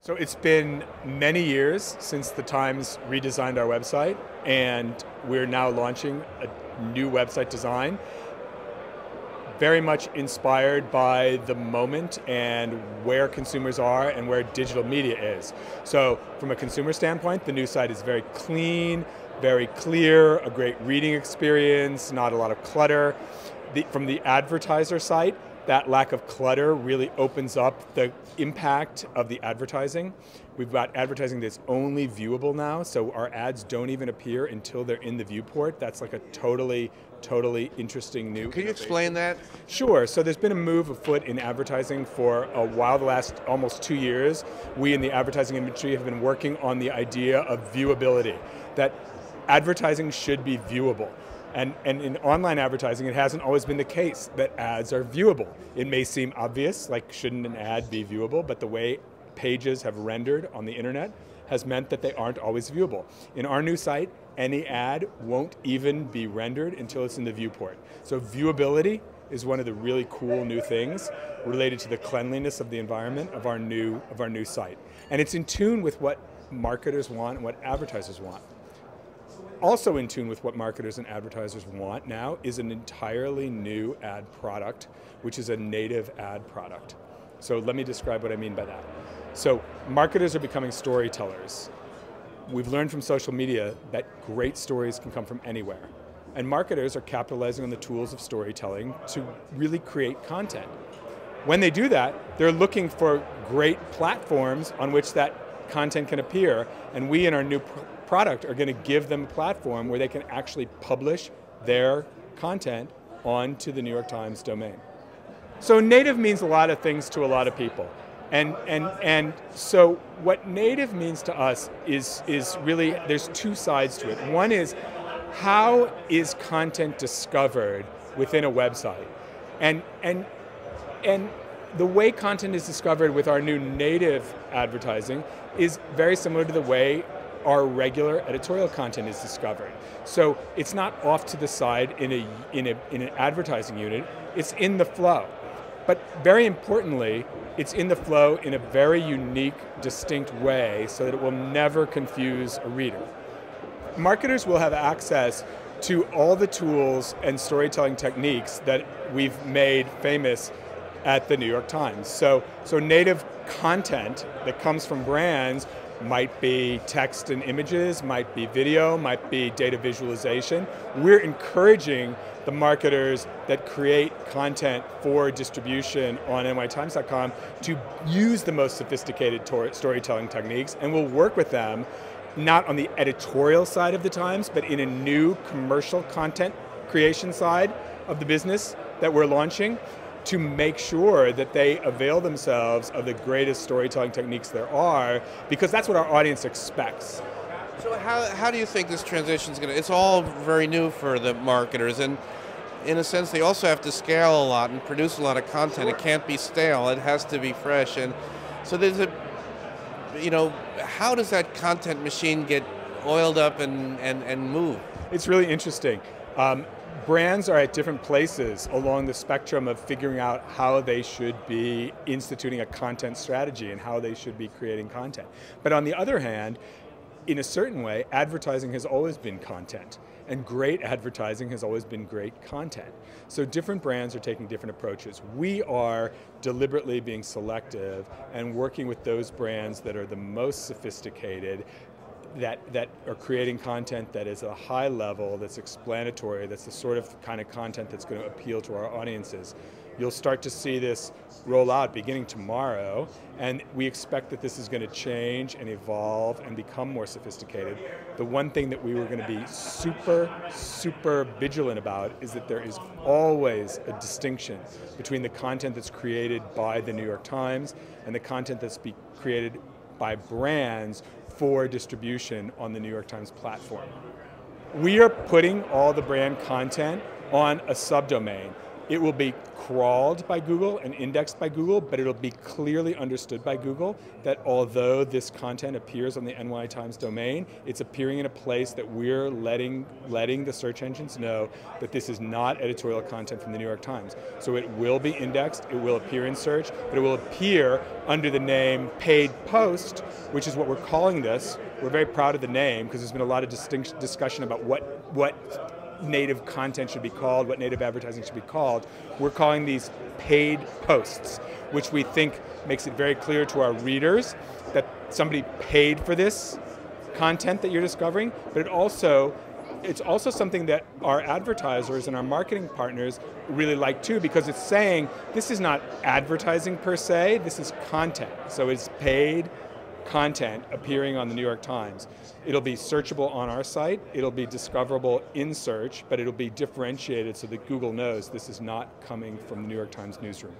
So it's been many years since the Times redesigned our website, and we're now launching a new website design, very much inspired by the moment and where consumers are and where digital media is. So from a consumer standpoint, the new site is very clean, very clear, a great reading experience, not a lot of clutter. From the advertiser site, that lack of clutter really opens up the impact of the advertising. We've got advertising that's only viewable now, so our ads don't even appear until they're in the viewport. That's like a totally interesting new Can you explain that? Sure. So there's been a move afoot in advertising for a while, the last almost 2 years. We in the advertising industry have been working on the idea of viewability, that advertising should be viewable. And in online advertising, it hasn't always been the case that ads are viewable. It may seem obvious, like shouldn't an ad be viewable, but the way pages have rendered on the internet has meant that they aren't always viewable. In our new site, any ad won't even be rendered until it's in the viewport. So viewability is one of the really cool new things related to the cleanliness of the environment of our new site. And it's in tune with what marketers want and what advertisers want. Also in tune with what marketers and advertisers want now is an entirely new ad product, which is a native ad product. So let me describe what I mean by that. So marketers are becoming storytellers. We've learned from social media that great stories can come from anywhere. And marketers are capitalizing on the tools of storytelling to really create content. When they do that, they're looking for great platforms on which that content can appear, and we in our new product are going to give them a platform where they can actually publish their content onto the New York Times domain. So native means a lot of things to a lot of people. And so what native means to us is really, there's two sides to it. One is, how is content discovered within a website? And the way content is discovered with our new native advertising is very similar to the way our regular editorial content is discovered. So it's not off to the side in an advertising unit, it's in the flow. But very importantly, it's in the flow in a very unique, distinct way so that it will never confuse a reader. Marketers will have access to all the tools and storytelling techniques that we've made famous at the New York Times. So native content that comes from brands might be text and images, might be video, might be data visualization. We're encouraging the marketers that create content for distribution on nytimes.com to use the most sophisticated storytelling techniques, and we'll work with them not on the editorial side of the Times, but in a new commercial content creation side of the business that we're launching, to make sure that they avail themselves of the greatest storytelling techniques there are, because that's what our audience expects. So how do you think this transition is going to, it's all very new for the marketers, and in a sense they also have to scale a lot and produce a lot of content. It can't be stale, it has to be fresh. And so there's a, how does that content machine get oiled up and move? It's really interesting. Brands are at different places along the spectrum of figuring out how they should be instituting a content strategy and how they should be creating content. But on the other hand, in a certain way, advertising has always been content, and great advertising has always been great content. So different brands are taking different approaches. We are deliberately being selective and working with those brands that are the most sophisticated, that are creating content that is at a high level, that's explanatory, that's the sort of kind of content that's going to appeal to our audiences. You'll start to see this roll out beginning tomorrow, and we expect that this is going to change and evolve and become more sophisticated. The one thing that we were going to be super vigilant about is that there is always a distinction between the content that's created by the New York Times and the content that's created by brands for distribution on the New York Times platform. We are putting all the brand content on a subdomain. It will be crawled by Google and indexed by Google, but it'll be clearly understood by Google that although this content appears on the NY Times domain, it's appearing in a place that we're letting the search engines know that this is not editorial content from the New York Times. So it will be indexed, it will appear in search, but it will appear under the name paid post, which is what we're calling this. We're very proud of the name because there's been a lot of discussion about what native content should be called, what native advertising should be called. We're calling these paid posts, which we think makes it very clear to our readers that somebody paid for this content that you're discovering, but it's also something that our advertisers and our marketing partners really like too, because it's saying this is not advertising per se, this is content. So it's paid content appearing on the New York Times. It'll be searchable on our site, it'll be discoverable in search, but it'll be differentiated so that Google knows this is not coming from the New York Times newsroom.